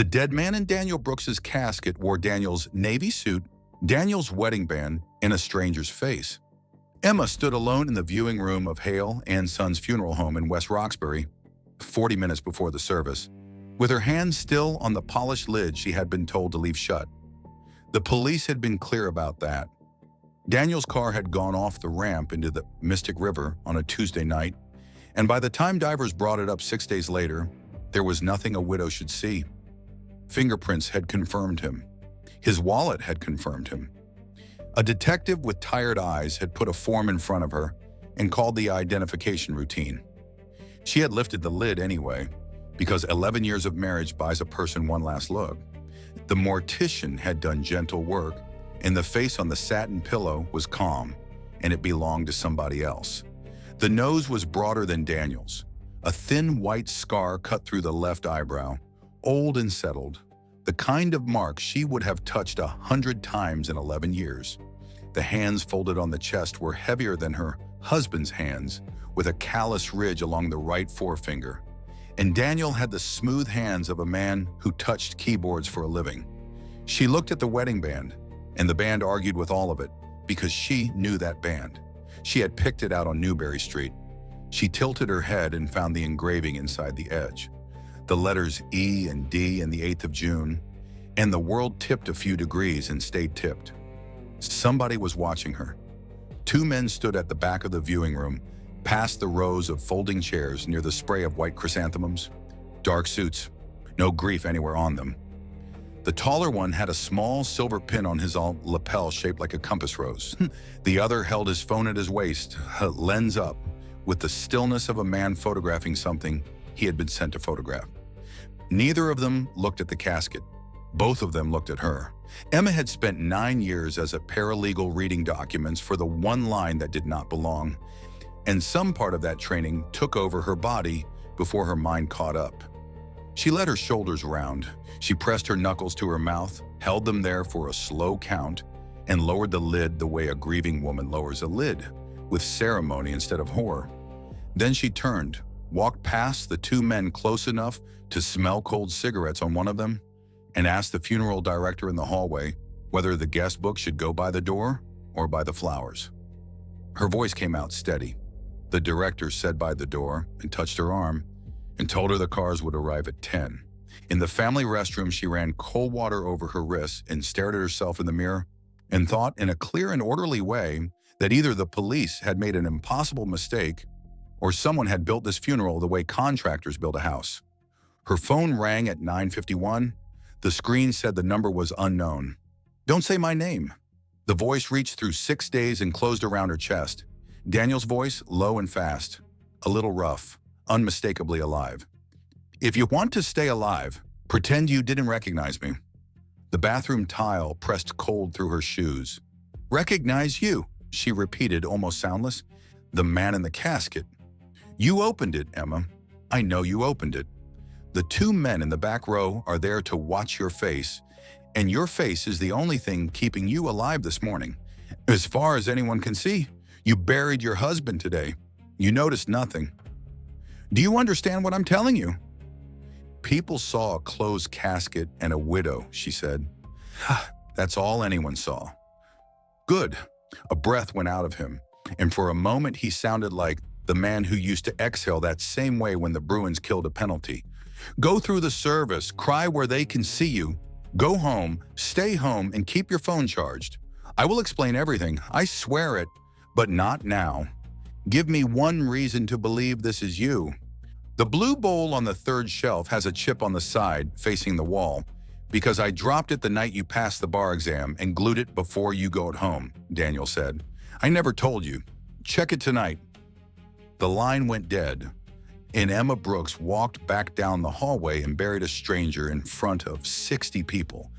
The dead man in Daniel Brooks's casket wore Daniel's navy suit, Daniel's wedding band, and a stranger's face. Emma stood alone in the viewing room of Hale and Sons Funeral Home in West Roxbury, 40 minutes before the service, with her hand still on the polished lid she had been told to leave shut. The police had been clear about that. Daniel's car had gone off the ramp into the Mystic River on a Tuesday night, and by the time divers brought it up 6 days later, there was nothing a widow should see. Fingerprints had confirmed him. His wallet had confirmed him. A detective with tired eyes had put a form in front of her and called the identification routine. She had lifted the lid anyway, because 11 years of marriage buys a person one last look. The mortician had done gentle work, and the face on the satin pillow was calm, and it belonged to somebody else. The nose was broader than Daniel's. A thin white scar cut through the left eyebrow, old and settled, the kind of mark she would have touched 100 times in 11 years. The hands folded on the chest were heavier than her husband's hands, with a callous ridge along the right forefinger. And Daniel had the smooth hands of a man who touched keyboards for a living. She looked at the wedding band, and the band argued with all of it, because she knew that band. She had picked it out on Newberry Street. She tilted her head and found the engraving inside the edge. The letters E and D and the 8th of June, and the world tipped a few degrees and stayed tipped. Somebody was watching her. 2 men stood at the back of the viewing room, past the rows of folding chairs near the spray of white chrysanthemums. Dark suits, no grief anywhere on them. The taller one had a small silver pin on his lapel shaped like a compass rose. The other held his phone at his waist, lens up, with the stillness of a man photographing something he had been sent to photograph. Neither of them looked at the casket. Both of them looked at her. Emma had spent 9 years as a paralegal reading documents for the one line that did not belong, and some part of that training took over her body before her mind caught up. She let her shoulders round. She pressed her knuckles to her mouth, held them there for a slow count, and lowered the lid the way a grieving woman lowers a lid, with ceremony instead of horror. Then she turned, walked past the 2 men close enough to smell cold cigarettes on one of them, and asked the funeral director in the hallway whether the guest book should go by the door or by the flowers. Her voice came out steady. The director said by the door and touched her arm and told her the cars would arrive at 10. In the family restroom, she ran cold water over her wrists and stared at herself in the mirror and thought in a clear and orderly way that either the police had made an impossible mistake or someone had built this funeral the way contractors build a house. Her phone rang at 9:51. The screen said the number was unknown. "Don't say my name." The voice reached through 6 days and closed around her chest. Daniel's voice, low and fast, a little rough, unmistakably alive. "If you want to stay alive, pretend you didn't recognize me." The bathroom tile pressed cold through her shoes. "Recognize you," she repeated, almost soundless. "The man in the casket. You opened it, Emma. I know you opened it. The 2 men in the back row are there to watch your face, and your face is the only thing keeping you alive this morning. As far as anyone can see, you buried your husband today. You noticed nothing. Do you understand what I'm telling you?" "People saw a closed casket and a widow," she said. "That's all anyone saw." "Good." A breath went out of him, and for a moment he sounded like the man who used to exhale that same way when the Bruins killed a penalty. "Go through the service, cry where they can see you. Go home, stay home, and keep your phone charged. I will explain everything, I swear it, but not now. Give me one reason to believe this is you. The blue bowl on the 3rd shelf has a chip on the side facing the wall because I dropped it the night you passed the bar exam and glued it before you go home," Daniel said. "I never told you. Check it tonight." The line went dead, and Emma Brooks walked back down the hallway and buried a stranger in front of 60 people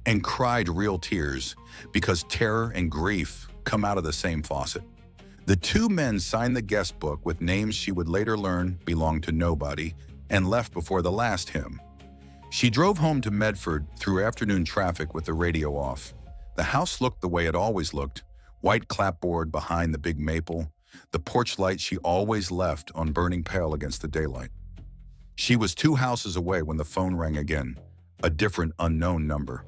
and cried real tears because terror and grief come out of the same faucet. The 2 men signed the guest book with names she would later learn belonged to nobody and left before the last hymn. She drove home to Medford through afternoon traffic with the radio off. The house looked the way it always looked, white clapboard behind the big maple, the porch light she always left on burning pale against the daylight. She was 2 houses away when the phone rang again. a different unknown number.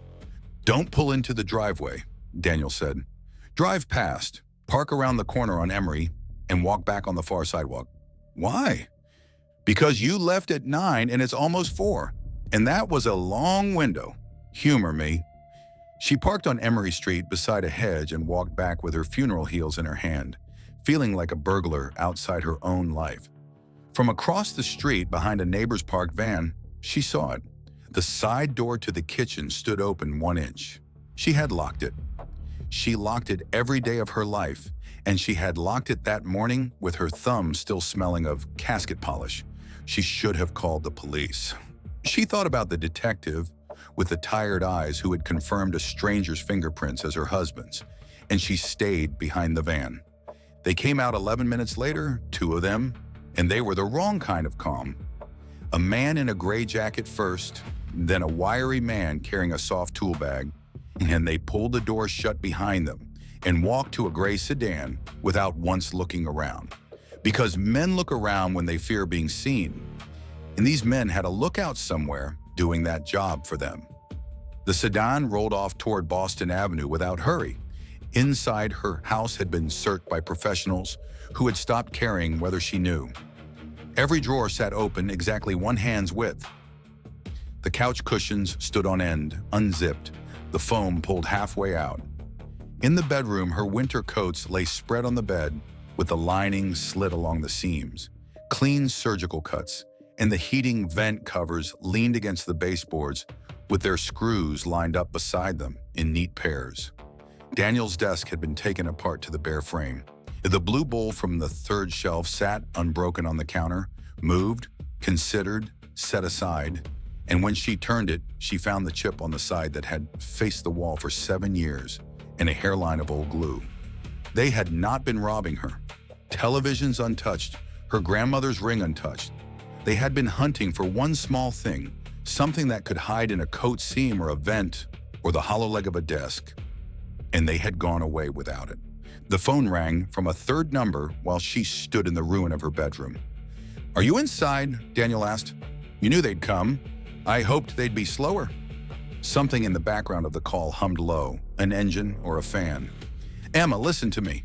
"Don't pull into the driveway," Daniel said. "Drive past, park around the corner on Emery, and walk back on the far sidewalk." "Why?" "Because you left at 9 and it's almost 4. And that was a long window. Humor me." She parked on Emery Street beside a hedge and walked back with her funeral heels in her hand, feeling like a burglar outside her own life. From across the street behind a neighbor's parked van, she saw it. The side door to the kitchen stood open 1 inch. She had locked it. She locked it every day of her life, and she had locked it that morning with her thumb still smelling of casket polish. She should have called the police. She thought about the detective with the tired eyes who had confirmed a stranger's fingerprints as her husband's, and she stayed behind the van. They came out 11 minutes later, 2 of them, and they were the wrong kind of calm. A man in a gray jacket first, then a wiry man carrying a soft tool bag, and they pulled the door shut behind them and walked to a gray sedan without once looking around. Because men look around when they fear being seen, and these men had a lookout somewhere doing that job for them. The sedan rolled off toward Boston Avenue without hurry. Inside, her house had been searched by professionals who had stopped caring whether she knew. Every drawer sat open exactly 1 hand's width. The couch cushions stood on end, unzipped, the foam pulled halfway out. In the bedroom, her winter coats lay spread on the bed with the lining slit along the seams, clean surgical cuts, and the heating vent covers leaned against the baseboards with their screws lined up beside them in neat pairs. Daniel's desk had been taken apart to the bare frame. The blue bowl from the 3rd shelf sat unbroken on the counter, moved, considered, set aside, and when she turned it, she found the chip on the side that had faced the wall for 7 years and a hairline of old glue. They had not been robbing her. Televisions untouched, her grandmother's ring untouched. They had been hunting for one small thing, something that could hide in a coat seam or a vent or the hollow leg of a desk, and they had gone away without it. The phone rang from a 3rd number while she stood in the ruin of her bedroom. "Are you inside?" Daniel asked. "You knew they'd come. I hoped they'd be slower." Something in the background of the call hummed low, an engine or a fan. "Emma, listen to me.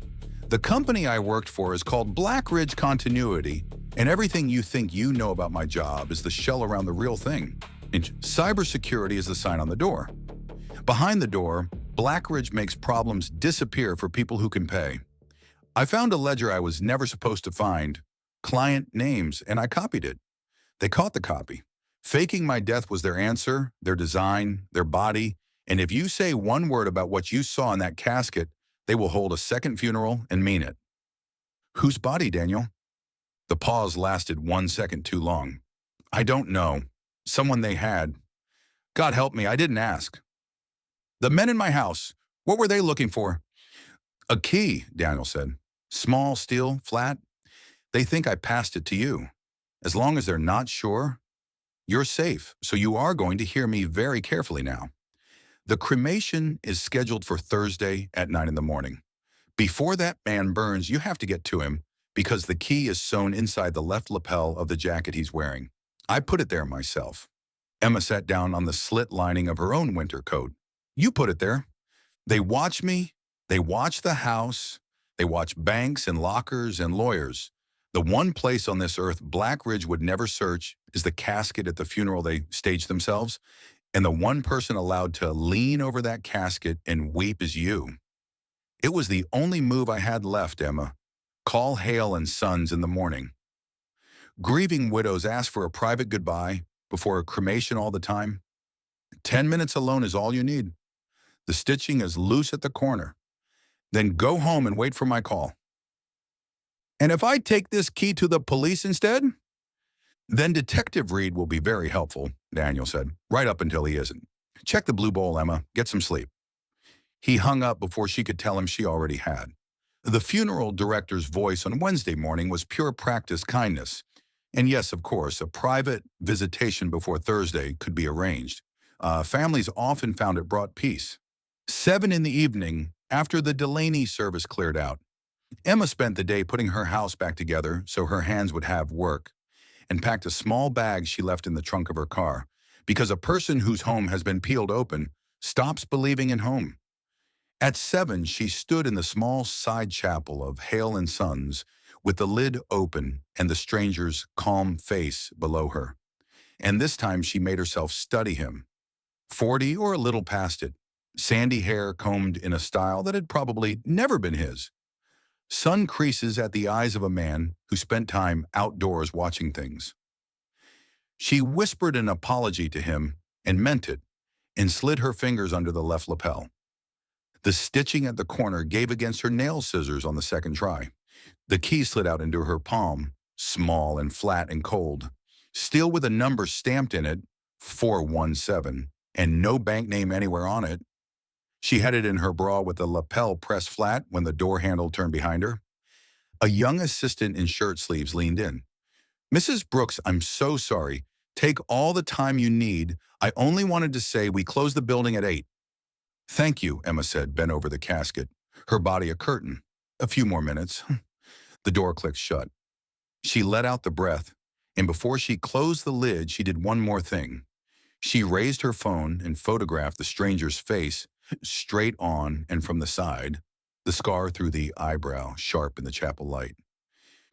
The company I worked for is called Blackridge Continuity, and everything you think you know about my job is the shell around the real thing. And cybersecurity is the sign on the door. Behind the door, Blackridge makes problems disappear for people who can pay. I found a ledger I was never supposed to find, client names, and I copied it. They caught the copy. Faking my death was their answer, their design, their body, and if you say one word about what you saw in that casket, they will hold a second funeral and mean it." "Whose body, Daniel?" The pause lasted 1 second too long. "I don't know. Someone they had. God help me, I didn't ask." "The men in my house, what were they looking for?" "A key," Daniel said. "Small, steel, flat. They think I passed it to you. As long as they're not sure, you're safe, so you are going to hear me very carefully now. The cremation is scheduled for Thursday at 9 in the morning. Before that man burns, you have to get to him because the key is sewn inside the left lapel of the jacket he's wearing. I put it there myself." Emma sat down on the slit lining of her own winter coat. "You put it there. They watch me. They watch the house. They watch banks and lockers and lawyers. The one place on this earth Blackridge would never search is the casket at the funeral they staged themselves, and the one person allowed to lean over that casket and weep is you. It was the only move I had left, Emma. Call Hale and Sons in the morning. Grieving widows ask for a private goodbye before a cremation all the time. 10 minutes alone is all you need. The stitching is loose at the corner. Then go home and wait for my call." "And if I take this key to the police instead?" "Then Detective Reed will be very helpful," Daniel said, "right up until he isn't. Check the blue bowl, Emma. Get some sleep." He hung up before she could tell him she already had. The funeral director's voice on Wednesday morning was pure practice kindness. And yes, of course, a private visitation before Thursday could be arranged. Families often found it brought peace. 7 in the evening, after the Delaney service cleared out, Emma spent the day putting her house back together so her hands would have work, and packed a small bag she left in the trunk of her car. because a person whose home has been peeled open stops believing in home. At 7, she stood in the small side chapel of Hale and Sons with the lid open and the stranger's calm face below her. And this time she made herself study him. 40 or a little past it, sandy hair combed in a style that had probably never been his. Sun creases at the eyes of a man who spent time outdoors watching things. She whispered an apology to him and meant it, and slid her fingers under the left lapel. The stitching at the corner gave against her nail scissors on the second try. The key slid out into her palm, small and flat and cold, still with a number stamped in it, 417, and no bank name anywhere on it. She had it in her bra with the lapel pressed flat when the door handle turned behind her. A young assistant in shirt sleeves leaned in. "Mrs. Brooks, I'm so sorry. Take all the time you need. I only wanted to say we close the building at 8. "Thank you," Emma said, bent over the casket, her body a curtain. A few more minutes. The door clicked shut. She let out the breath, and before she closed the lid, she did one more thing. She raised her phone and photographed the stranger's face, straight on and from the side, the scar through the eyebrow sharp in the chapel light.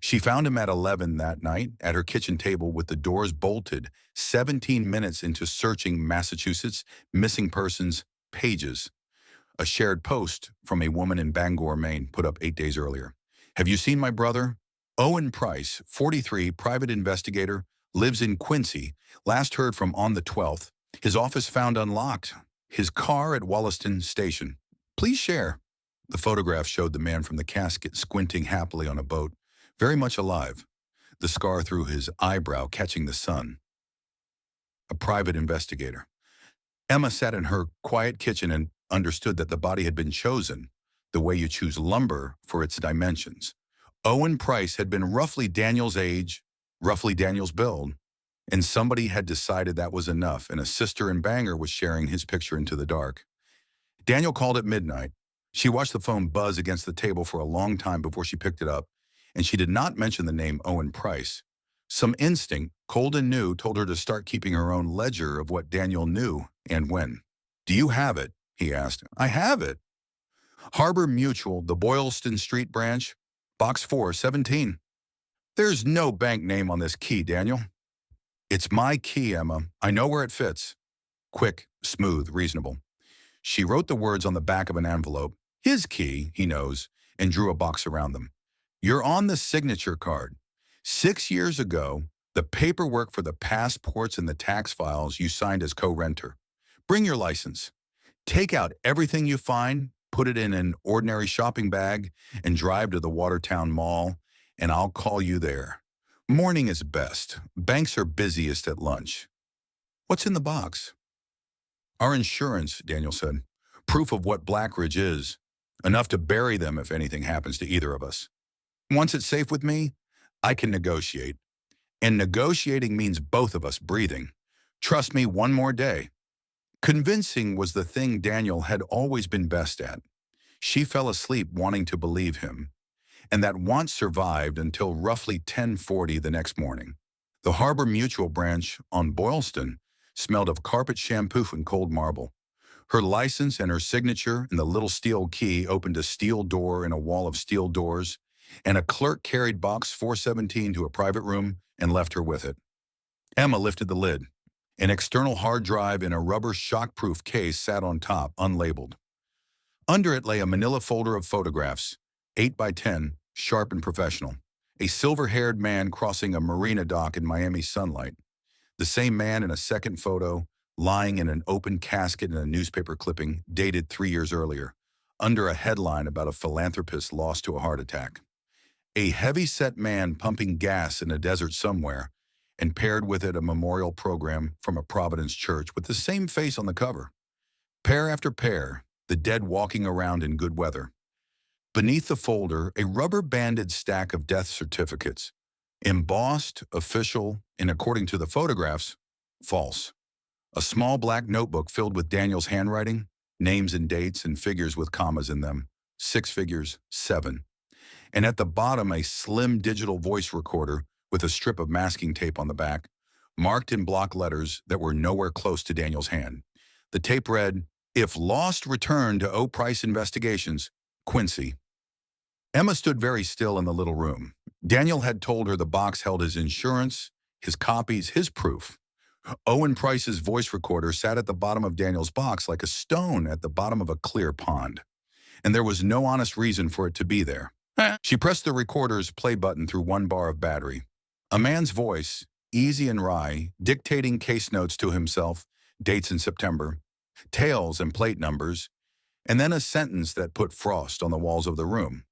She found him at 11 that night at her kitchen table with the doors bolted, 17 minutes into searching Massachusetts missing persons pages. A shared post from a woman in Bangor, Maine, put up 8 days earlier. "Have you seen my brother? Owen Price, 43, private investigator, lives in Quincy. Last heard from on the 12th. His office found unlocked. His car at Wollaston Station. Please share." The photograph showed the man from the casket squinting happily on a boat, very much alive, the scar through his eyebrow catching the sun. A private investigator. Emma sat in her quiet kitchen and understood that the body had been chosen, the way you choose lumber for its dimensions. Owen Price had been roughly Daniel's age, roughly Daniel's build, and somebody had decided that was enough, and a sister in Bangor was sharing his picture into the dark. Daniel called at midnight. She watched the phone buzz against the table for a long time before she picked it up, and she did not mention the name Owen Price. Some instinct, cold and new, told her to start keeping her own ledger of what Daniel knew and when. "Do you have it?" he asked. "I have it. Harbor Mutual, the Boylston Street branch, box 417. "There's no bank name on this key, Daniel." "It's my key, Emma. I know where it fits." Quick, smooth, reasonable. She wrote the words on the back of an envelope. "His key, he knows," and drew a box around them. "You're on the signature card. 6 years ago, the paperwork for the passports and the tax files you signed as co-renter. Bring your license. Take out everything you find, put it in an ordinary shopping bag, and drive to the Watertown Mall, and I'll call you there. Morning is best. Banks are busiest at lunch." "What's in the box?" "Our insurance," Daniel said. "Proof of what Blackridge is. Enough to bury them if anything happens to either of us. Once it's safe with me, I can negotiate. And negotiating means both of us breathing. Trust me one more day." Convincing was the thing Daniel had always been best at. She fell asleep wanting to believe him, and that want survived until roughly 10:40 the next morning. The Harbor Mutual branch on Boylston smelled of carpet shampoo and cold marble. Her license and her signature and the little steel key opened a steel door in a wall of steel doors, and a clerk carried box 417 to a private room and left her with it. Emma lifted the lid. An external hard drive in a rubber shockproof case sat on top, unlabeled. Under it lay a manila folder of photographs, 8 by 10, sharp and professional. A silver-haired man crossing a marina dock in Miami sunlight. The same man in a second photo, lying in an open casket in a newspaper clipping dated 3 years earlier, under a headline about a philanthropist lost to a heart attack. A heavy-set man pumping gas in a desert somewhere, and paired with it a memorial program from a Providence church with the same face on the cover. Pair after pair, the dead walking around in good weather. Beneath the folder, a rubber-banded stack of death certificates. Embossed, official, and according to the photographs, false. A small black notebook filled with Daniel's handwriting, names and dates and figures with commas in them. 6 figures, 7. And at the bottom, a slim digital voice recorder with a strip of masking tape on the back. marked in block letters that were nowhere close to Daniel's hand. The tape read, "If lost, return to O. Price Investigations, Quincy." Emma stood very still in the little room. Daniel had told her the box held his insurance, his copies, his proof. Owen Price's voice recorder sat at the bottom of Daniel's box like a stone at the bottom of a clear pond, and there was no honest reason for it to be there. She pressed the recorder's play button through one bar of battery. A man's voice, easy and wry, dictating case notes to himself, dates in September, tales and plate numbers, and then a sentence that put frost on the walls of the room.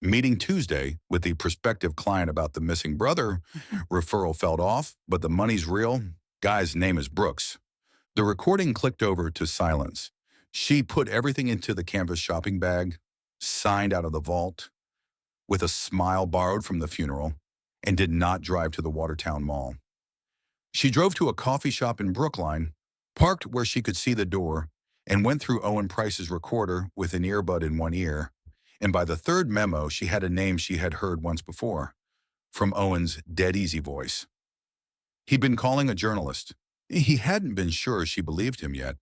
Meeting Tuesday with the prospective client about the missing brother. Referral fell off, but the money's real. Guy's name is Brooks. The recording clicked over to silence. She put everything into the canvas shopping bag, signed out of the vault, with a smile borrowed from the funeral, and did not drive to the Watertown Mall. She drove to a coffee shop in Brookline, parked where she could see the door, and went through Owen Price's recorder with an earbud in one ear. And by the third memo, she had a name she had heard once before, from Owen's dead-easy voice. He'd been calling a journalist. He hadn't been sure she believed him yet.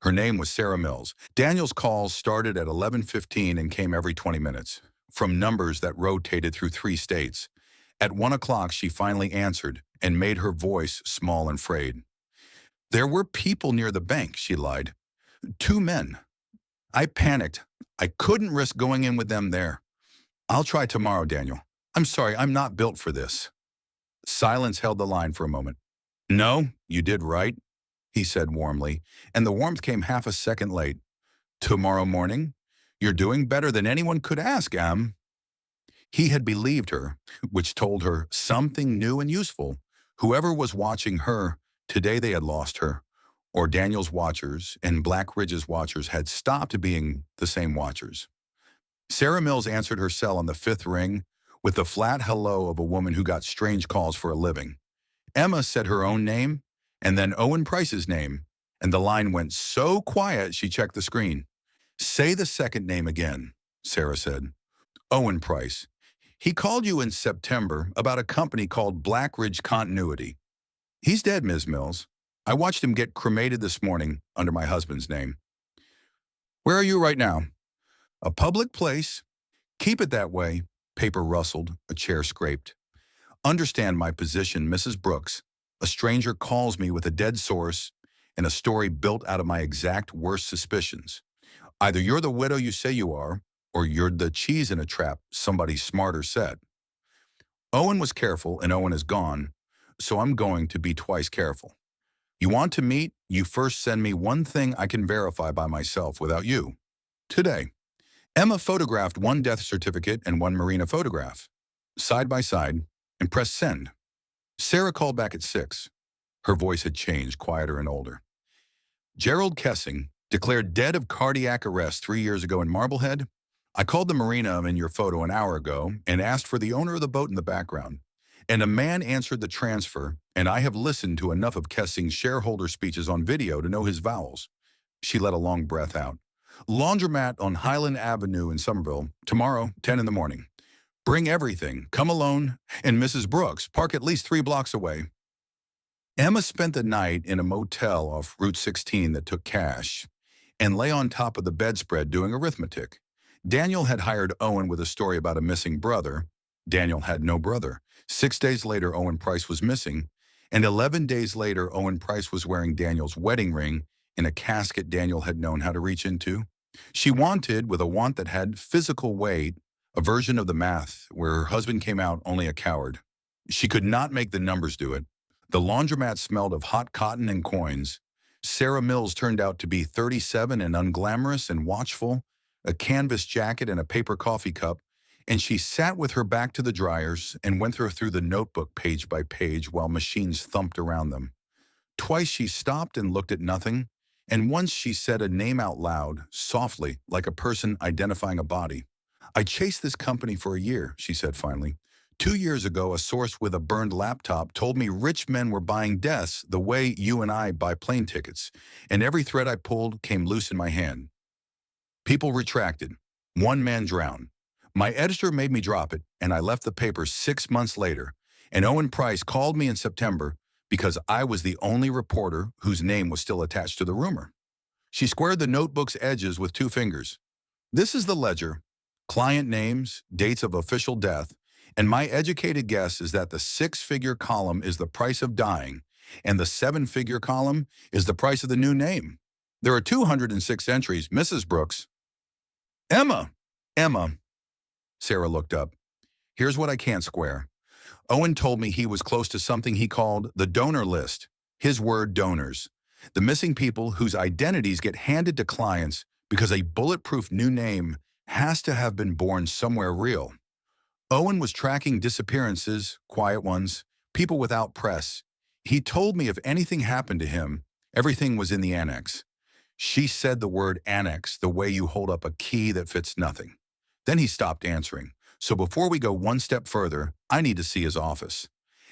Her name was Sarah Mills. Daniel's calls started at 11:15 and came every 20 minutes, from numbers that rotated through 3 states. At 1 o'clock, she finally answered and made her voice small and frayed. "There were people near the bank," she lied. "2 men. I panicked. I couldn't risk going in with them there. I'll try tomorrow, Daniel. I'm sorry, I'm not built for this." Silence held the line for a moment. "No, you did right," he said warmly, and the warmth came half a second late. "Tomorrow morning? You're doing better than anyone could ask, Am." He had believed her, which told her something new and useful. Whoever was watching her, today they had lost her. Or Daniel's watchers and Blackridge's watchers had stopped being the same watchers. Sarah Mills answered her cell on the 5th ring with the flat hello of a woman who got strange calls for a living. Emma said her own name and then Owen Price's name, and the line went so quiet she checked the screen. "Say the second name again," Sarah said. "Owen Price. He called you in September about a company called Blackridge Continuity. He's dead, Ms. Mills. I watched him get cremated this morning under my husband's name." "Where are you right now?" "A public place." "Keep it that way." Paper rustled, a chair scraped. "Understand my position, Mrs. Brooks. A stranger calls me with a dead source and a story built out of my exact worst suspicions. Either you're the widow you say you are, or you're the cheese in a trap somebody smarter said. Owen was careful and Owen is gone, so I'm going to be twice careful. You want to meet, you first send me one thing I can verify by myself without you. Today." Emma photographed one death certificate and one marina photograph, side by side, and pressed send. Sarah called back at 6. Her voice had changed, quieter and older. "Gerald Kessing, declared dead of cardiac arrest 3 years ago in Marblehead. I called the marina in your photo an hour ago and asked for the owner of the boat in the background. And a man answered the transfer, and I have listened to enough of Kessing's shareholder speeches on video to know his vowels." She let a long breath out. "Laundromat on Highland Avenue in Somerville, tomorrow, 10 in the morning. Bring everything, come alone, and Mrs. Brooks, park at least 3 blocks away." Emma spent the night in a motel off Route 16 that took cash, and lay on top of the bedspread doing arithmetic. Daniel had hired Owen with a story about a missing brother. Daniel had no brother. 6 days later, Owen Price was missing, and 11 days later, Owen Price was wearing Daniel's wedding ring in a casket Daniel had known how to reach into. She wanted, with a want that had physical weight, a version of the math where her husband came out only a coward. She could not make the numbers do it. The laundromat smelled of hot cotton and coins. Sarah Mills turned out to be 37 and unglamorous and watchful, a canvas jacket and a paper coffee cup, and she sat with her back to the dryers and went through the notebook page by page while machines thumped around them. Twice she stopped and looked at nothing, and once she said a name out loud, softly, like a person identifying a body. "I chased this company for a year," she said finally. 2 years ago, a source with a burned laptop told me rich men were buying deaths the way you and I buy plane tickets, and every thread I pulled came loose in my hand. People retracted. 1 man drowned. My editor made me drop it, and I left the paper 6 months later, and Owen Price called me in September, because I was the only reporter whose name was still attached to the rumor. She squared the notebook's edges with 2 fingers. This is the ledger, client names, dates of official death, and my educated guess is that the 6-figure column is the price of dying, and the 7-figure column is the price of the new name. There are 206 entries, Mrs. Brooks. Emma! Emma. Sarah looked up. Here's what I can't square. Owen told me he was close to something he called the donor list. His word, donors. The missing people whose identities get handed to clients because a bulletproof new name has to have been born somewhere real. Owen was tracking disappearances, quiet ones, people without press. He told me if anything happened to him, everything was in the annex. She said the word annex the way you hold up a key that fits nothing. Then he stopped answering. So before we go one step further, I need to see his office.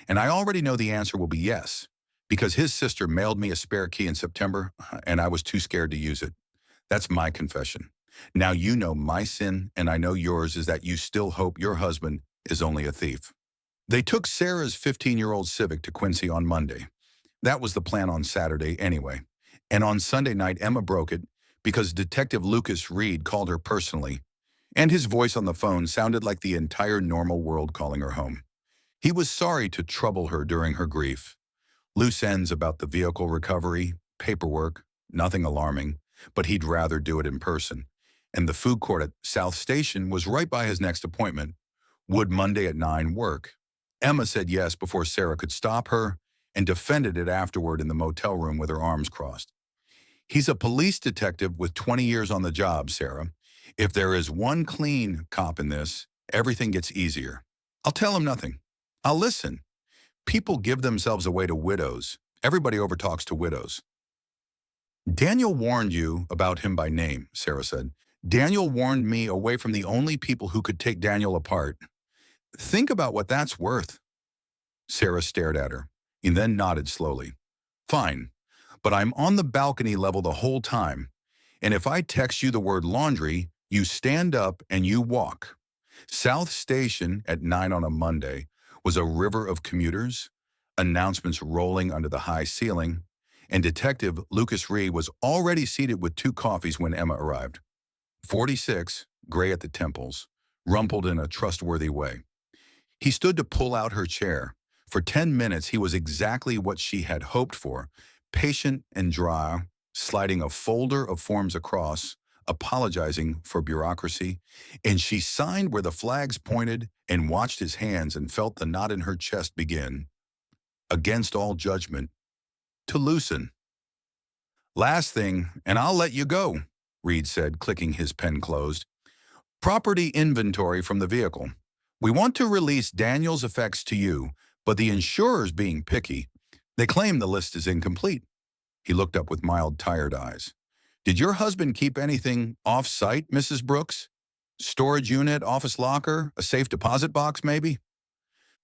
And I already know the answer will be yes, because his sister mailed me a spare key in September, and I was too scared to use it. That's my confession. Now you know my sin, and I know yours is that you still hope your husband is only a thief. They took Sarah's 15-year-old Civic to Quincy on Monday. That was the plan on Saturday anyway. And on Sunday night, Emma broke it because Detective Lucas Reed called her personally, and his voice on the phone sounded like the entire normal world calling her home. He was sorry to trouble her during her grief. Loose ends about the vehicle recovery, paperwork, nothing alarming, but he'd rather do it in person. And the food court at South Station was right by his next appointment. Would Monday at 9 work? Emma said yes before Sarah could stop her and defended it afterward in the motel room with her arms crossed. He's a police detective with 20 years on the job, Sarah. If there is one clean cop in this, everything gets easier. I'll tell him nothing. I'll listen. People give themselves away to widows. Everybody overtalks to widows. Daniel warned you about him by name, Sarah said. Daniel warned me away from the only people who could take Daniel apart. Think about what that's worth. Sarah stared at her and then nodded slowly. Fine, but I'm on the balcony level the whole time. And if I text you the word laundry, you stand up and you walk. South Station at 9 on a Monday was a river of commuters, announcements rolling under the high ceiling, and Detective Lucas Reed was already seated with 2 coffees when Emma arrived. 46, gray at the temples, rumpled in a trustworthy way. He stood to pull out her chair. For 10 minutes, he was exactly what she had hoped for, patient and dry, sliding a folder of forms across, apologizing for bureaucracy, and she signed where the flags pointed and watched his hands and felt the knot in her chest begin, against all judgment, to loosen. Last thing, and I'll let you go, Reed said, clicking his pen closed. Property inventory from the vehicle. We want to release Daniel's effects to you, but the insurer's being picky. They claim the list is incomplete. He looked up with mild, tired eyes. Did your husband keep anything off-site, Mrs. Brooks? Storage unit, office locker, a safe deposit box, maybe?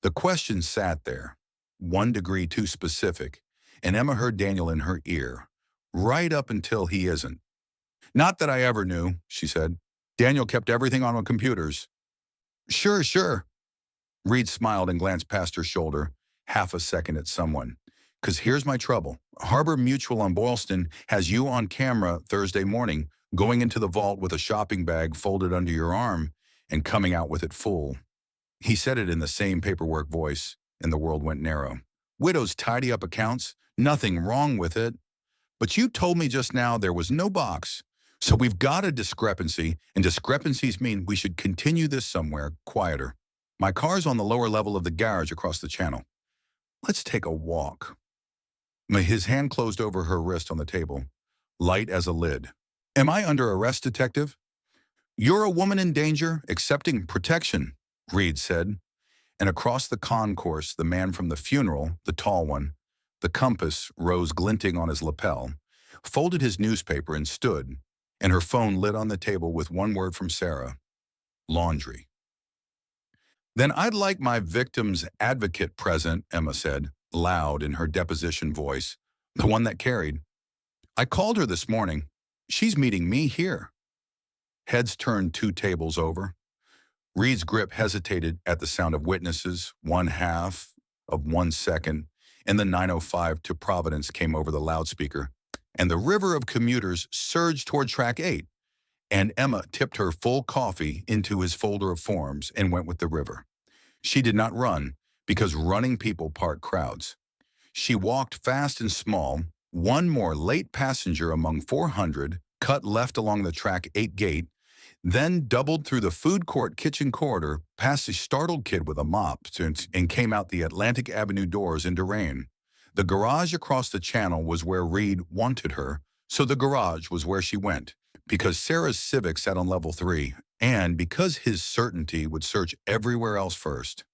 The question sat there, 1 degree too specific, and Emma heard Daniel in her ear, right up until he isn't. Not that I ever knew, she said. Daniel kept everything on computers. Sure. Reed smiled and glanced past her shoulder, half a second at someone. 'Cause here's my trouble. Harbor Mutual on Boylston has you on camera Thursday morning, going into the vault with a shopping bag folded under your arm and coming out with it full. He said it in the same paperwork voice, and the world went narrow. Widows tidy up accounts, nothing wrong with it. But you told me just now there was no box. So we've got a discrepancy, and discrepancies mean we should continue this somewhere quieter. My car's on the lower level of the garage across the channel. Let's take a walk. His hand closed over her wrist on the table, light as a lid. Am I under arrest, detective? You're a woman in danger, accepting protection, Reed said. And across the concourse, the man from the funeral, the tall one, the compass rose glinting on his lapel, folded his newspaper and stood, and her phone lit on the table with one word from Sarah: laundry. Then I'd like my victim's advocate present, Emma said, loud in her deposition voice, the one that carried. I called her this morning. She's meeting me here. Heads turned 2 tables over. Reed's grip hesitated at the sound of witnesses, 1/2 of 1 second, and the 905 to Providence came over the loudspeaker, and the river of commuters surged toward track 8, and Emma tipped her full coffee into his folder of forms and went with the river. She did not run, because running people part crowds. She walked fast and small, one more late passenger among 400, cut left along the track 8 gate, then doubled through the food court kitchen corridor, past a startled kid with a mop, and came out the Atlantic Avenue doors into rain. The garage across the channel was where Reed wanted her, so the garage was where she went, because Sarah's Civic sat on level 3, and because his certainty would search everywhere else first.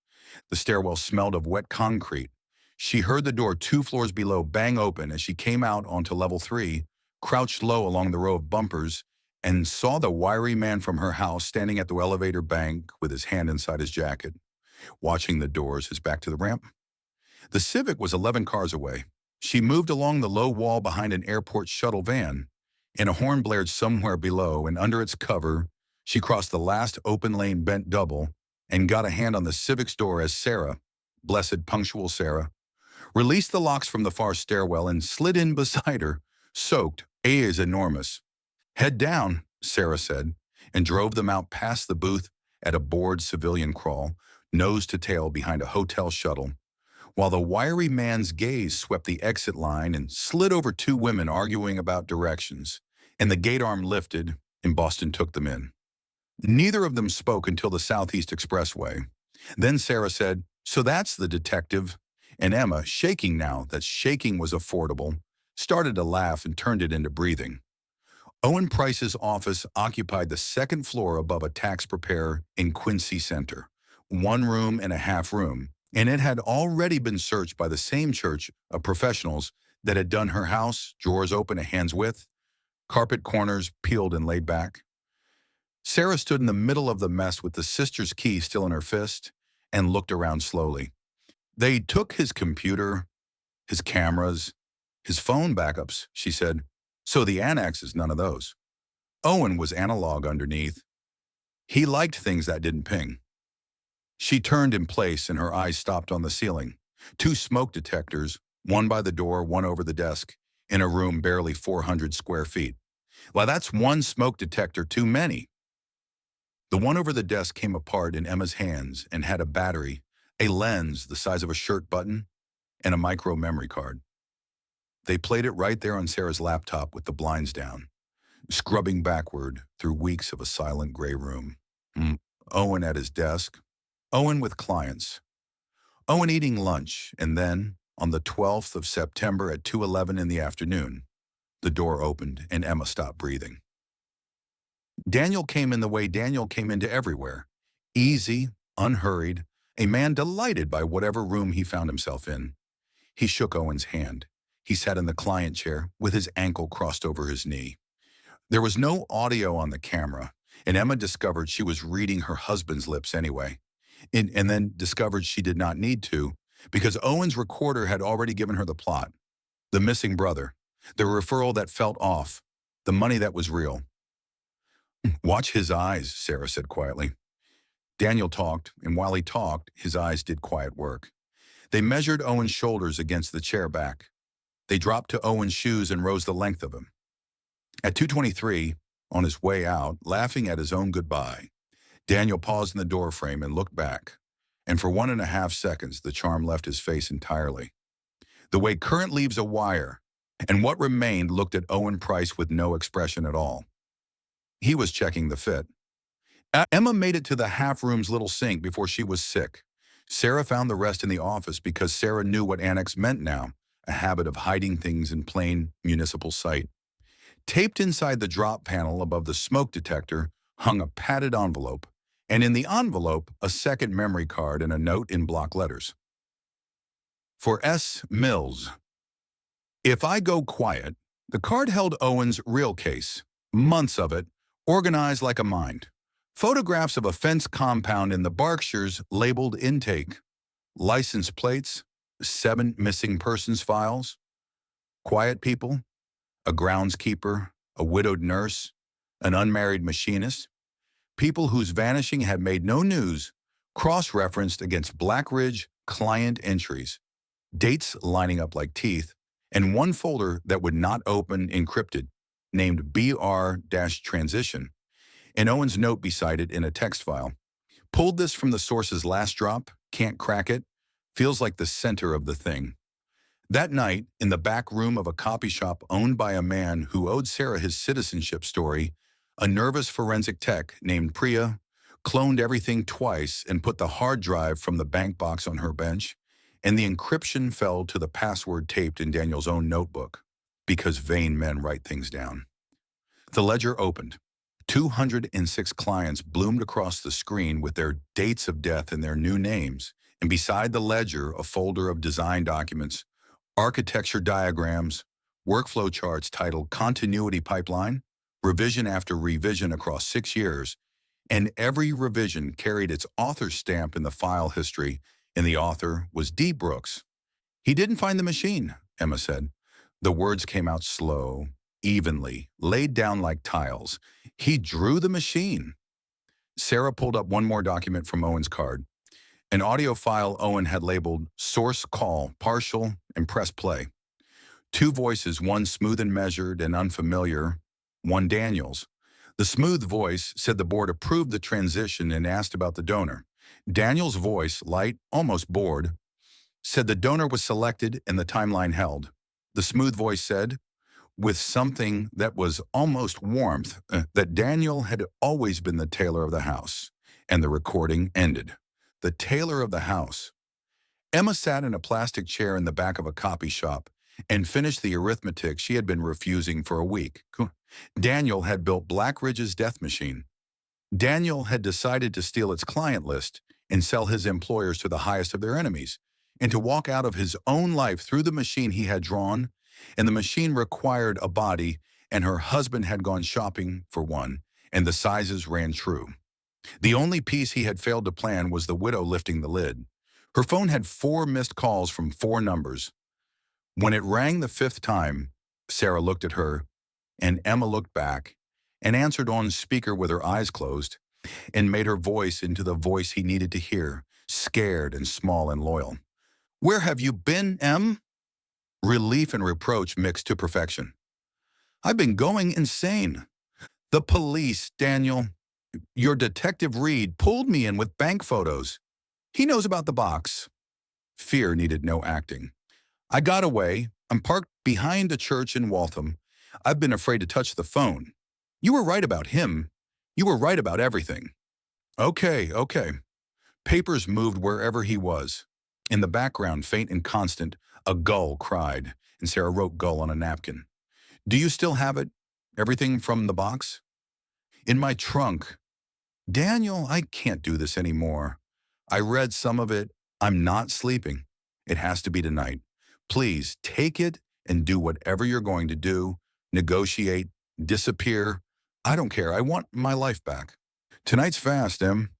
The stairwell smelled of wet concrete. She heard the door 2 floors below bang open as she came out onto level 3, crouched low along the row of bumpers, and saw the wiry man from her house standing at the elevator bank with his hand inside his jacket, watching the doors, his back to the ramp. The Civic was 11 cars away. She moved along the low wall behind an airport shuttle van, and a horn blared somewhere below, and under its cover, she crossed the last open lane bent double and got a hand on the Civic's door as Sarah, blessed punctual Sarah, released the locks from the far stairwell and slid in beside her, soaked. A is enormous. "Head down," Sarah said, and drove them out past the booth at a bored civilian crawl, nose to tail behind a hotel shuttle, while the wiry man's gaze swept the exit line and slid over 2 women arguing about directions, and the gate arm lifted, and Boston took them in. Neither of them spoke until the Southeast Expressway. Then Sarah said, "So that's the detective," and Emma, shaking now that shaking was affordable, started to laugh and turned it into breathing. Owen Price's office occupied the 2nd floor above a tax preparer in Quincy Center, 1 room and a half room, and it had already been searched by the same church of professionals that had done her house, drawers open a hand's width, carpet corners peeled and laid back. Sarah stood in the middle of the mess with the sister's key still in her fist and looked around slowly. "They took his computer, his cameras, his phone backups," she said. "So the annex is none of those." Owen was analog underneath. He liked things that didn't ping. She turned in place and her eyes stopped on the ceiling. 2 smoke detectors, one by the door, one over the desk, in a room barely 400 square feet. Why, that's 1 smoke detector too many. The one over the desk came apart in Emma's hands and had a battery, a lens the size of a shirt button, and a micro memory card. They played it right there on Sarah's laptop with the blinds down, scrubbing backward through weeks of a silent gray room. Owen at his desk, Owen with clients, Owen eating lunch, and then, on the 12th of September at 2:11 in the afternoon, the door opened and Emma stopped breathing. Daniel came in the way Daniel came into everywhere, easy, unhurried, a man delighted by whatever room he found himself in. He shook Owen's hand. He sat in the client chair with his ankle crossed over his knee. There was no audio on the camera, and Emma discovered she was reading her husband's lips anyway, and then discovered she did not need to, because Owen's recorder had already given her the plot. The missing brother, the referral that felt off, the money that was real. "Watch his eyes," Sarah said quietly. Daniel talked, and while he talked, his eyes did quiet work. They measured Owen's shoulders against the chair back. They dropped to Owen's shoes and rose the length of him. At 2:23, on his way out, laughing at his own goodbye, Daniel paused in the doorframe and looked back, and for 1.5 seconds the charm left his face entirely. The way current leaves a wire, and what remained looked at Owen Price with no expression at all. He was checking the fit. Emma made it to the half-room's little sink before she was sick. Sarah found the rest in the office because Sarah knew what annex meant now, a habit of hiding things in plain municipal sight. Taped inside the drop panel above the smoke detector hung a padded envelope, and in the envelope, a second memory card and a note in block letters. For S. Mills. If I go quiet, the card held Owen's real case, months of it, organized like a mind. Photographs of a fenced compound in the Berkshires labeled intake. License plates, 7 missing persons files. Quiet people, a groundskeeper, a widowed nurse, an unmarried machinist. People whose vanishing had made no news, cross-referenced against Blackridge client entries. dates lining up like teeth, and one folder that would not open encrypted, named BR-transition, and Owen's note beside it in a text file. Pulled this from the source's last drop, can't crack it, feels like the center of the thing. That night, in the back room of a copy shop owned by a man who owed Sarah his citizenship story, a nervous forensic tech named Priya cloned everything twice and put the hard drive from the bank box on her bench, and the encryption fell to the password taped in Daniel's own notebook, because vain men write things down. The ledger opened. 206 clients bloomed across the screen with their dates of death and their new names, and beside the ledger, a folder of design documents, architecture diagrams, workflow charts titled Continuity Pipeline, revision after revision across 6 years, and every revision carried its author's stamp in the file history, and the author was D. Brooks. He didn't find the machine, Emma said. The words came out slow, evenly, laid down like tiles. He drew the machine. Sarah pulled up one more document from Owen's card, an audio file Owen had labeled Source Call, Partial, and Press Play. 2 voices, one smooth and measured and unfamiliar, one Daniel's. The smooth voice said the board approved the transition and asked about the donor. Daniel's voice, light, almost bored, said the donor was selected and the timeline held. The smooth voice said, with something that was almost warmth, that Daniel had always been the tailor of the house, and the recording ended. The tailor of the house. Emma sat in a plastic chair in the back of a copy shop and finished the arithmetic she had been refusing for a week. Daniel had built Blackridge's death machine. Daniel had decided to steal its client list and sell his employers to the highest of their enemies, and to walk out of his own life through the machine he had drawn, and the machine required a body, and her husband had gone shopping for one, and the sizes ran true. The only piece he had failed to plan was the widow lifting the lid. Her phone had 4 missed calls from 4 numbers. When it rang the 5th time, Sarah looked at her, and Emma looked back, and answered on speaker with her eyes closed, and made her voice into the voice he needed to hear, scared and small and loyal. "Where have you been, Em?" Relief and reproach mixed to perfection. "I've been going insane. The police, Daniel. Your detective Reed pulled me in with bank photos. He knows about the box." Fear needed no acting. "I got away. I'm parked behind a church in Waltham. I've been afraid to touch the phone. You were right about him. You were right about everything." Okay. Papers moved wherever he was. In the background, faint and constant, a gull cried, and Sarah wrote gull on a napkin. "Do you still have it? Everything from the box?" "In my trunk." "Daniel, I can't do this anymore. I read some of it. I'm not sleeping. It has to be tonight. Please take it and do whatever you're going to do. Negotiate, disappear. I don't care. I want my life back." "Tonight's fast, Em."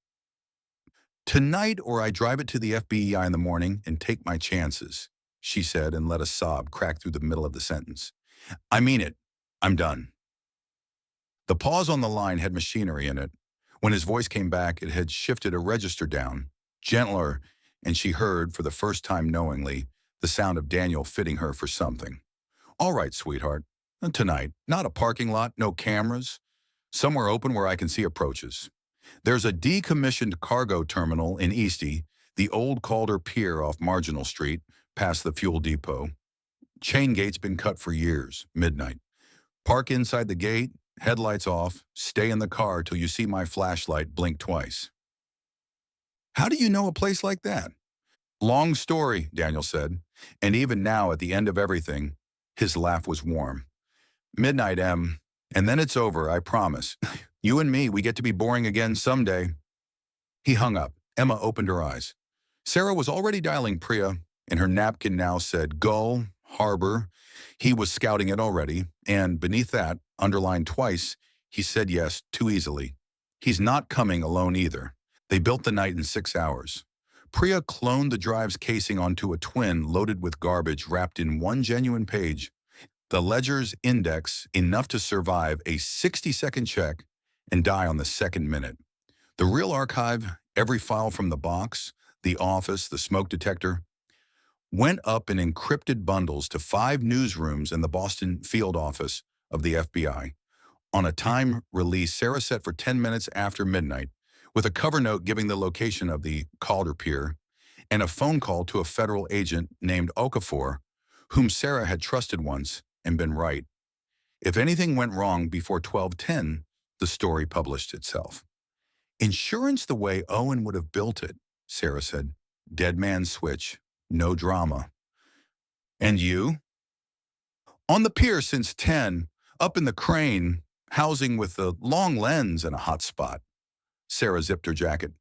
"Tonight, or I drive it to the FBI in the morning and take my chances," she said, and let a sob crack through the middle of the sentence. "I mean it. I'm done." The pause on the line had machinery in it. When his voice came back, it had shifted a register down, gentler, and she heard, for the first time knowingly, the sound of Daniel fitting her for something. "All right, sweetheart. Tonight. Not a parking lot, no cameras. Somewhere open where I can see approaches. There's a decommissioned cargo terminal in Eastie, the old Calder Pier off Marginal Street, past the fuel depot. Chain gate's been cut for years, midnight. Park inside the gate, headlights off, stay in the car till you see my flashlight blink twice." "How do you know a place like that?" "Long story," Daniel said, and even now at the end of everything, his laugh was warm. "Midnight, Em, and then it's over, I promise. You and me, we get to be boring again someday." He hung up. Emma opened her eyes. Sarah was already dialing Priya, and her napkin now said Gull, Harbor. He was scouting it already, and beneath that, underlined twice, he said yes too easily. He's not coming alone either. They built the night in 6 hours. Priya cloned the drive's casing onto a twin loaded with garbage wrapped in one genuine page. The ledger's index enough to survive a 60-second check and die on the second minute. The real archive, every file from the box, the office, the smoke detector. went up in encrypted bundles to 5 newsrooms and the Boston field office of the FBI. On a time release Sarah set for 10 minutes after midnight, with a cover note giving the location of the Calder Pier, and a phone call to a federal agent named Okafor, whom Sarah had trusted once and been right. If anything went wrong before 12:10, the story published itself. Insurance the way Owen would have built it, Sarah said. Dead man's switch, no drama. And you? On the pier since 10, up in the crane, housing with the long lens and a hot spot. Sarah zipped her jacket.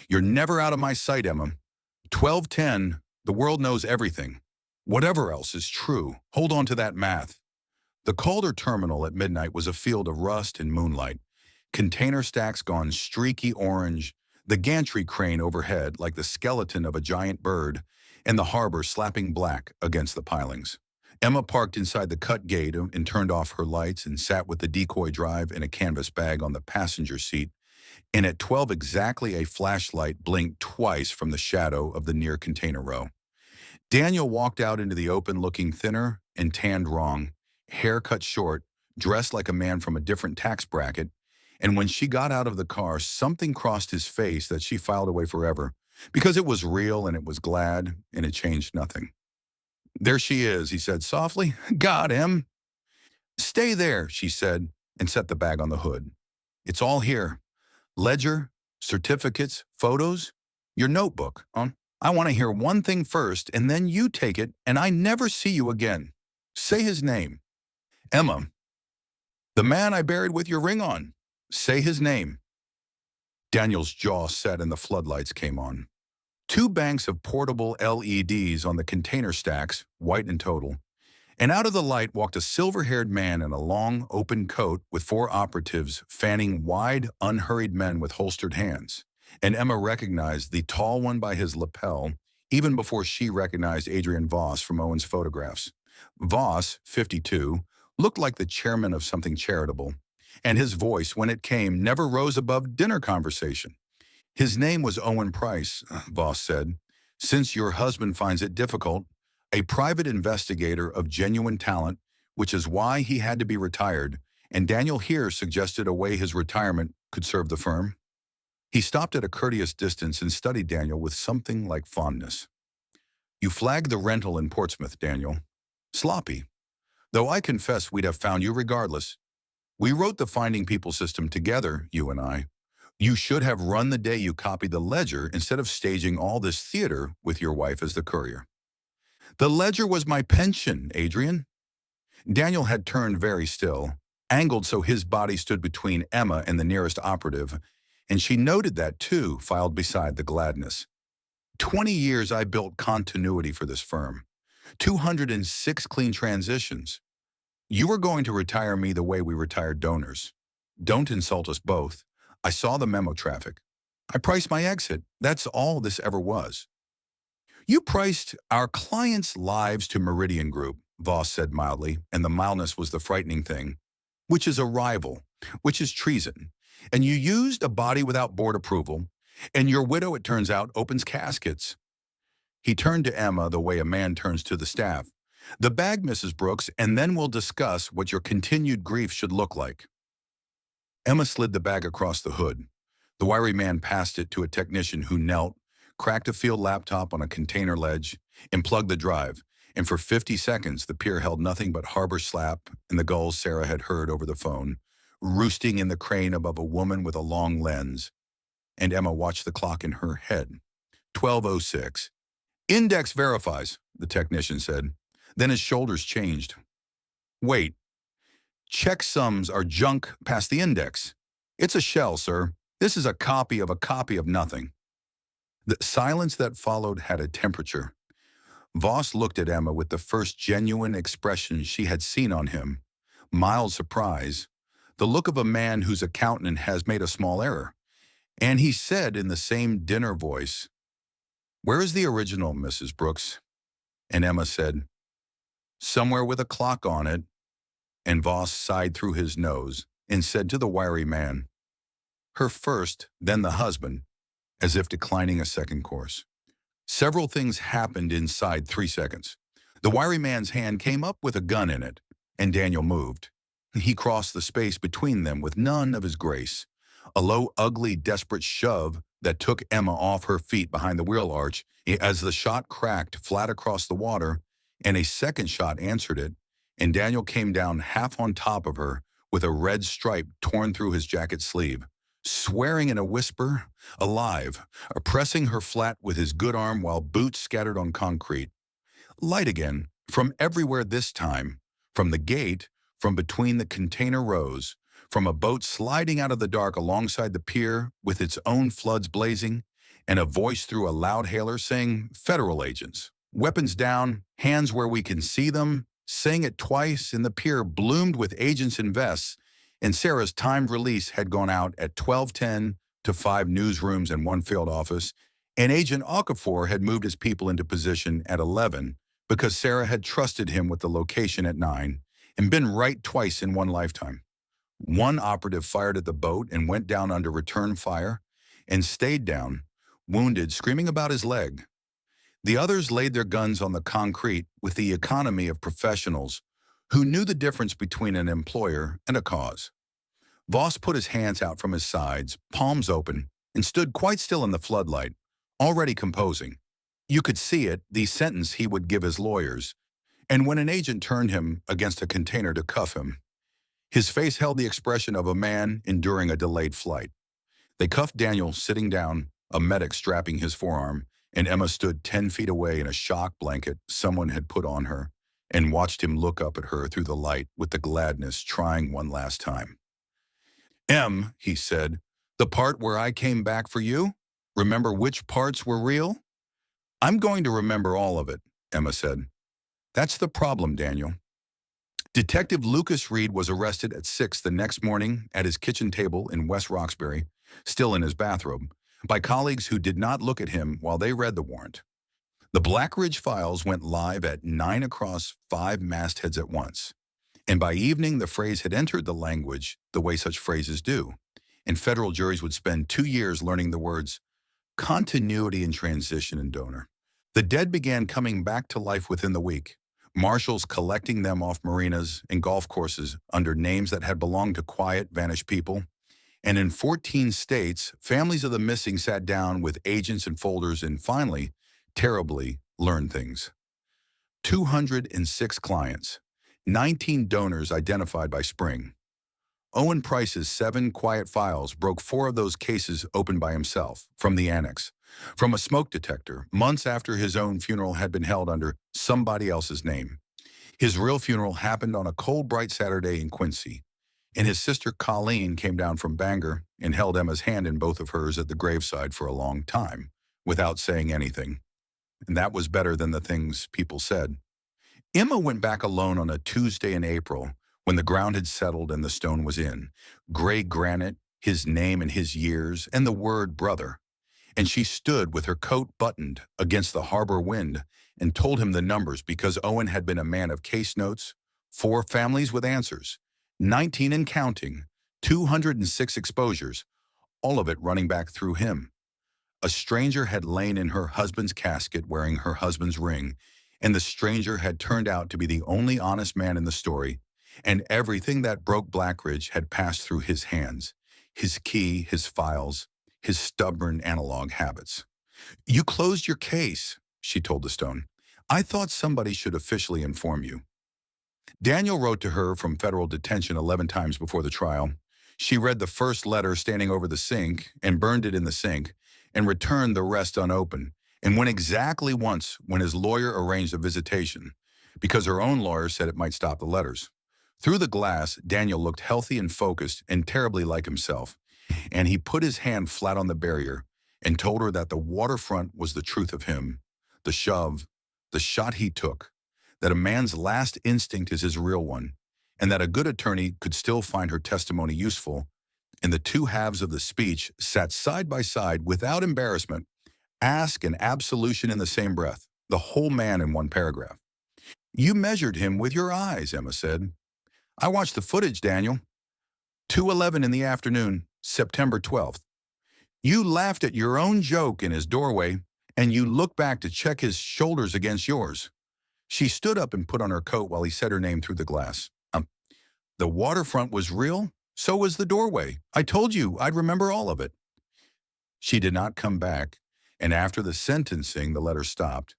You're never out of my sight, Emma. 12:10, the world knows everything. Whatever else is true, hold on to that math. The Calder terminal at midnight was a field of rust and moonlight. Container stacks gone streaky orange, the gantry crane overhead like the skeleton of a giant bird, and the harbor slapping black against the pilings. Emma parked inside the cut gate and turned off her lights and sat with the decoy drive in a canvas bag on the passenger seat, and at 12 exactly a flashlight blinked twice from the shadow of the near container row. Daniel walked out into the open looking thinner and tanned wrong, hair cut short, dressed like a man from a different tax bracket, and when she got out of the car, something crossed his face that she filed away forever, because it was real and it was glad and it changed nothing. There she is, he said softly. Got him. Stay there, she said, and set the bag on the hood. It's all here. Ledger, certificates, photos, your notebook. I want to hear one thing first, and then you take it, and I never see you again. Say his name. Emma. The man I buried with your ring on. Say his name. Daniel's jaw set and the floodlights came on. 2 banks of portable LEDs on the container stacks, white in total, and out of the light walked a silver-haired man in a long, open coat with 4 operatives fanning wide, unhurried men with holstered hands. And Emma recognized the tall one by his lapel, even before she recognized Adrian Voss from Owen's photographs. Voss, 52, looked like the chairman of something charitable, and his voice, when it came, never rose above dinner conversation. His name was Owen Price, Voss said. Since your husband finds it difficult, a private investigator of genuine talent, which is why he had to be retired, and Daniel here suggested a way his retirement could serve the firm. He stopped at a courteous distance and studied Daniel with something like fondness. You flagged the rental in Portsmouth, Daniel. Sloppy. Though I confess we'd have found you regardless. We wrote the finding people system together, you and I. You should have run the day you copied the ledger instead of staging all this theater with your wife as the courier. The ledger was my pension, Adrian. Daniel had turned very still, angled so his body stood between Emma and the nearest operative, and she noted that too, filed beside the gladness. 20 years I built continuity for this firm. 206 clean transitions. You were going to retire me the way we retired donors. Don't insult us both. I saw the memo traffic. I priced my exit. That's all this ever was. You priced our clients' lives to Meridian Group, Voss said mildly, and the mildness was the frightening thing, which is a rival, which is treason. And you used a body without board approval, and your widow, it turns out, opens caskets. He turned to Emma the way a man turns to the staff. The bag, Mrs. Brooks, and then we'll discuss what your continued grief should look like. Emma slid the bag across the hood. The wiry man passed it to a technician who knelt, cracked a field laptop on a container ledge, and plugged the drive, and for 50 seconds the pier held nothing but harbor slap and the gulls Sarah had heard over the phone, roosting in the crane above a woman with a long lens. And Emma watched the clock in her head. 12:06. Index verifies, the technician said. Then his shoulders changed. Wait. Checksums are junk past the index. It's a shell, sir. This is a copy of nothing. The silence that followed had a temperature. Voss looked at Emma with the first genuine expression she had seen on him. Mild surprise. The look of a man whose accountant has made a small error. And he said in the same dinner voice, Where is the original, Mrs. Brooks? And Emma said, Somewhere with a clock on it. And Voss sighed through his nose and said to the wiry man, Her first, then the husband, as if declining a second course. Several things happened inside 3 seconds. The wiry man's hand came up with a gun in it, and Daniel moved. He crossed the space between them with none of his grace. A low, ugly, desperate shove that took Emma off her feet behind the wheel arch as the shot cracked flat across the water, and a second shot answered it, and Daniel came down half on top of her with a red stripe torn through his jacket sleeve, swearing in a whisper, alive, pressing her flat with his good arm while boots scattered on concrete. Light again, from everywhere this time, from the gate, from between the container rows, from a boat sliding out of the dark alongside the pier with its own floods blazing, and a voice through a loud hailer saying, "Federal agents, weapons down, hands where we can see them," saying it twice, and the pier bloomed with agents in vests, and Sarah's timed release had gone out at 12:10 to 5 newsrooms and 1 field office, and Agent Okafor had moved his people into position at 11 because Sarah had trusted him with the location at 9 and been right twice in one lifetime. One operative fired at the boat and went down under return fire and stayed down, wounded, screaming about his leg. The others laid their guns on the concrete with the economy of professionals who knew the difference between an employer and a cause. Voss put his hands out from his sides, palms open, and stood quite still in the floodlight, already composing. You could see it, the sentence he would give his lawyers, and when an agent turned him against a container to cuff him, his face held the expression of a man enduring a delayed flight. They cuffed Daniel sitting down, a medic strapping his forearm, and Emma stood 10 feet away in a shock blanket someone had put on her, and watched him look up at her through the light with the gladness trying one last time. "Em," he said, "the part where I came back for you? Remember which parts were real?" "I'm going to remember all of it," Emma said. "That's the problem, Daniel." Detective Lucas Reed was arrested at 6 the next morning at his kitchen table in West Roxbury, still in his bathrobe, by colleagues who did not look at him while they read the warrant. The Blackridge files went live at 9 across 5 mastheads at once, and by evening the phrase had entered the language the way such phrases do, and federal juries would spend 2 years learning the words continuity and transition and donor. The dead began coming back to life within the week, marshals collecting them off marinas and golf courses under names that had belonged to quiet, vanished people. And in 14 states, families of the missing sat down with agents and folders and finally, terribly, learned things. 206 clients, 19 donors identified by spring. Owen Price's 7 quiet files broke 4 of those cases open by himself, from the annex, from a smoke detector, months after his own funeral had been held under somebody else's name. His real funeral happened on a cold, bright Saturday in Quincy, and his sister Colleen came down from Bangor and held Emma's hand in both of hers at the graveside for a long time, without saying anything. And that was better than the things people said. Emma went back alone on a Tuesday in April, when the ground had settled and the stone was in, gray granite, his name and his years, and the word brother. And she stood with her coat buttoned against the harbor wind and told him the numbers because Owen had been a man of case notes, 4 families with answers, 19 and counting, 206 exposures, all of it running back through him. A stranger had lain in her husband's casket wearing her husband's ring, and the stranger had turned out to be the only honest man in the story, and everything that broke Blackridge had passed through his hands, his key, his files, his stubborn analog habits. "You closed your case," she told the stone. "I thought somebody should officially inform you." Daniel wrote to her from federal detention 11 times before the trial. She read the first letter standing over the sink and burned it in the sink and returned the rest unopened, and went exactly once when his lawyer arranged a visitation, because her own lawyer said it might stop the letters. Through the glass, Daniel looked healthy and focused and terribly like himself, and he put his hand flat on the barrier and told her that the waterfront was the truth of him, the shove, the shot he took, that a man's last instinct is his real one, and that a good attorney could still find her testimony useful, and the two halves of the speech sat side by side without embarrassment, ask and absolution in the same breath, the whole man in one paragraph. "You measured him with your eyes," Emma said. "I watched the footage, Daniel. 2:11 in the afternoon, September 12th. You laughed at your own joke in his doorway, and you look back to check his shoulders against yours. She stood up and put on her coat while he said her name through the glass. The waterfront was real, so was the doorway. I told you I'd remember all of it. She did not come back, and after the sentencing, the letter stopped.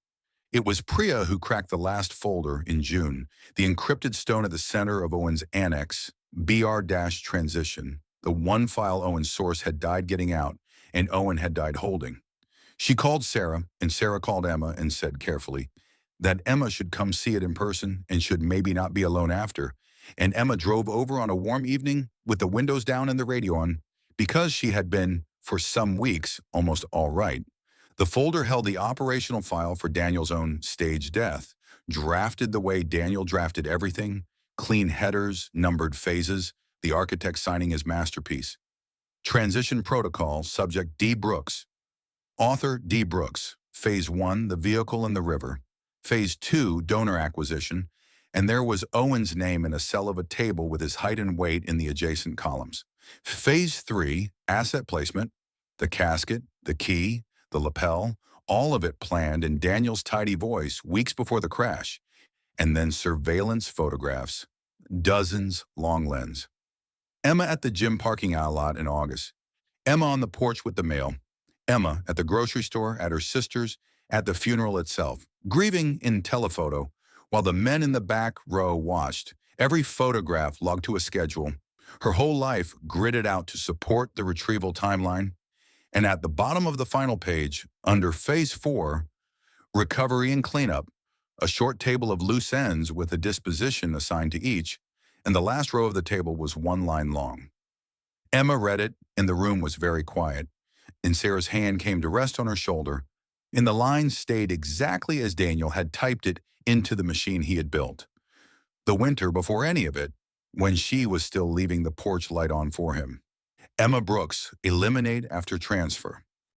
It was Priya who cracked the last folder in June, the encrypted stone at the center of Owen's annex, BR-transition, the one file Owen's source had died getting out, and Owen had died holding. She called Sarah, and Sarah called Emma and said carefully that Emma should come see it in person and should maybe not be alone after. And Emma drove over on a warm evening with the windows down and the radio on because she had been, for some weeks, almost all right. The folder held the operational file for Daniel's own staged death, drafted the way Daniel drafted everything, clean headers, numbered phases, the architect signing his masterpiece. Transition protocol, subject D. Brooks. Author D. Brooks. Phase 1, the vehicle and the river. Phase 2, donor acquisition, and there was Owen's name in a cell of a table with his height and weight in the adjacent columns. Phase 3, asset placement, the casket, the key, the lapel, all of it planned in Daniel's tidy voice weeks before the crash. And then surveillance photographs, dozens long lens. Emma at the gym parking lot in August. Emma on the porch with the mail. Emma at the grocery store, at her sister's, at the funeral itself, grieving in telephoto, while the men in the back row watched, every photograph logged to a schedule, her whole life gridded out to support the retrieval timeline. And at the bottom of the final page, under Phase 4, recovery and cleanup, a short table of loose ends with a disposition assigned to each, and the last row of the table was one line long. Emma read it, and the room was very quiet, and Sarah's hand came to rest on her shoulder, and the lines stayed exactly as Daniel had typed it into the machine he had built. The winter before any of it, when she was still leaving the porch light on for him. Emma Brooks, eliminate after transfer.